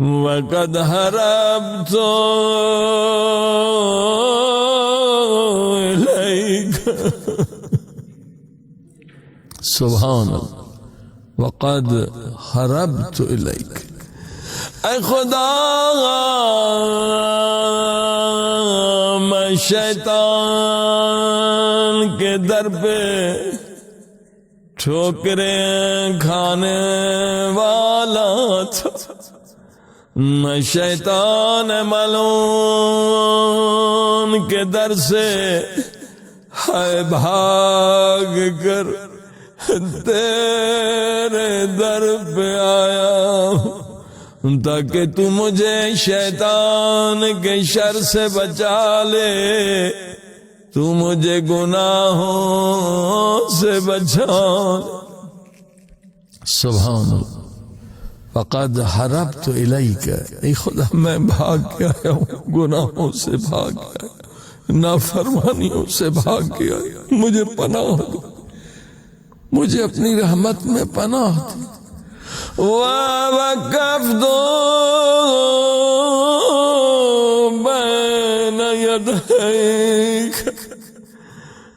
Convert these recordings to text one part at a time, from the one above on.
وقد هربت إليك سبحان اللہ وقد هربت إليك اے خدا میں شیطان کے در پہ ٹھوکریں کھانے والا تھا، میں شیطان ملعون کے در سے ہے بھاگ کر تیرے در پہ آیا تاکہ تو مجھے شیطان کے شر سے بچا لے، تو مجھے گناہوں سے بچا لے۔ سبحان اللہ فقد حربت الیک، اے خدا میں بھاگ کے آیا ہوں، گناہوں سے بھاگ کے آیا، نافرمانیوں سے بھاگ کے آیا، مجھے پناہ دو، مجھے اپنی رحمت میں پناہ دو۔ وَوَقَفْتُ بَيْنَ يَدَيْكَ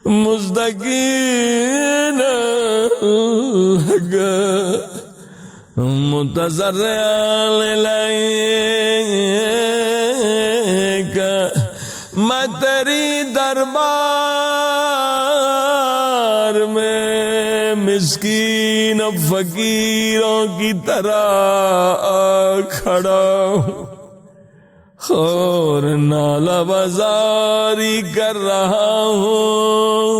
مُسْتَكِينًا لَكَ مُتَضَرِّعًا إِلَيْكَ، میں تیری دربار میں مسکین و فقیروں کی طرح کھڑا ہوں، اور نالہ بازاری کر رہا ہوں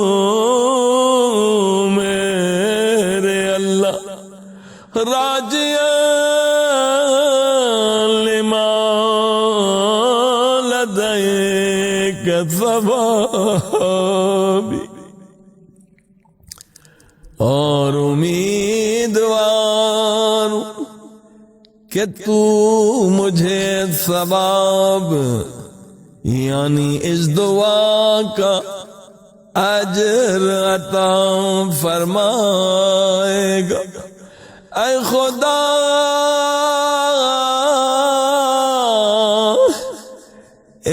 میرے اللہ، راجعا لما لدیک ثوابی، اور امیدوار کہ تو مجھے ثواب یعنی اس دعا کا اجر عطا فرمائے گا۔ اے خدا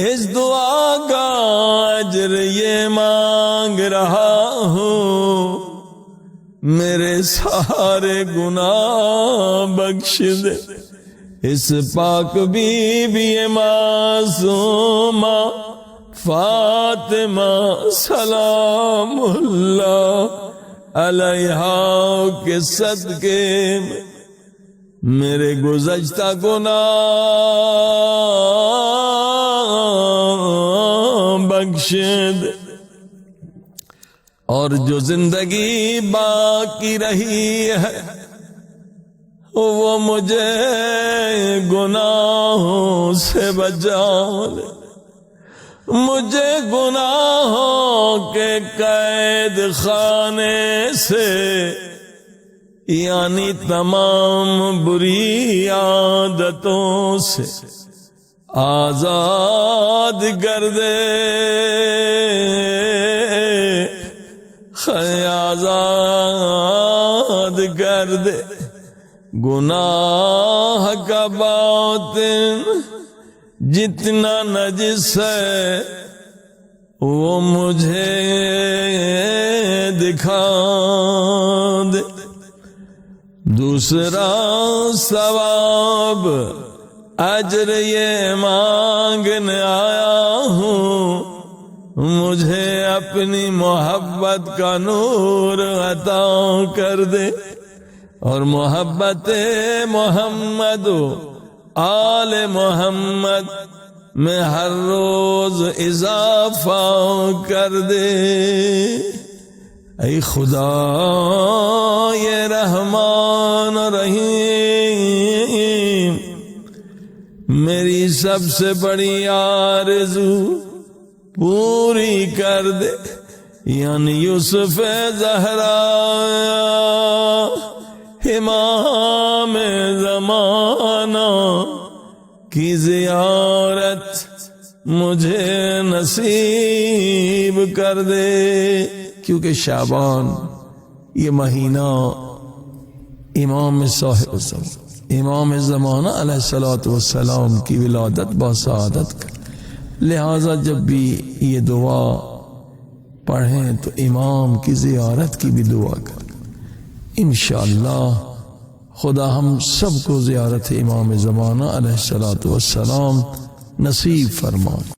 اس دعا کا اجر یہ مانگ رہا ہوں، میرے سارے گناہ بخش دے، اس پاک بی بی معصومہ فاطمہ سلام اللہ علیہا کے صدقے میں میرے گزشتہ گناہ بخش دے، اور جو زندگی باقی رہی ہے وہ مجھے گناہوں سے بچا لے، مجھے گناہوں کے قید خانے سے یعنی تمام بری عادتوں سے آزاد کر دے، آزاد کر دے، گناہ کا باطن جتنا نجس ہے وہ مجھے دکھا دے۔ دوسرا ثواب اجر یہ مانگنے آیا ہوں، مجھے اپنی محبت کا نور عطا کر دے، اور محبت محمد و آل محمد میں ہر روز اضافہ کر دے۔ اے خدا یہ رحمان رحیم میری سب سے بڑی آرزو پوری کر دے، یعنی یوسف زہرا امام زمانہ کی زیارت مجھے نصیب کر دے، کیونکہ شعبان یہ مہینہ امام صاحب زمان، امام زمانہ علیہ الصلوۃ والسلام کی ولادت باسعادت کا، لہذا جب بھی یہ دعا پڑھیں تو امام کی زیارت کی بھی دعا کریں۔ انشاءاللہ خدا ہم سب کو زیارت امام زمانہ علیہ الصلوۃ والسلام نصیب فرمائے۔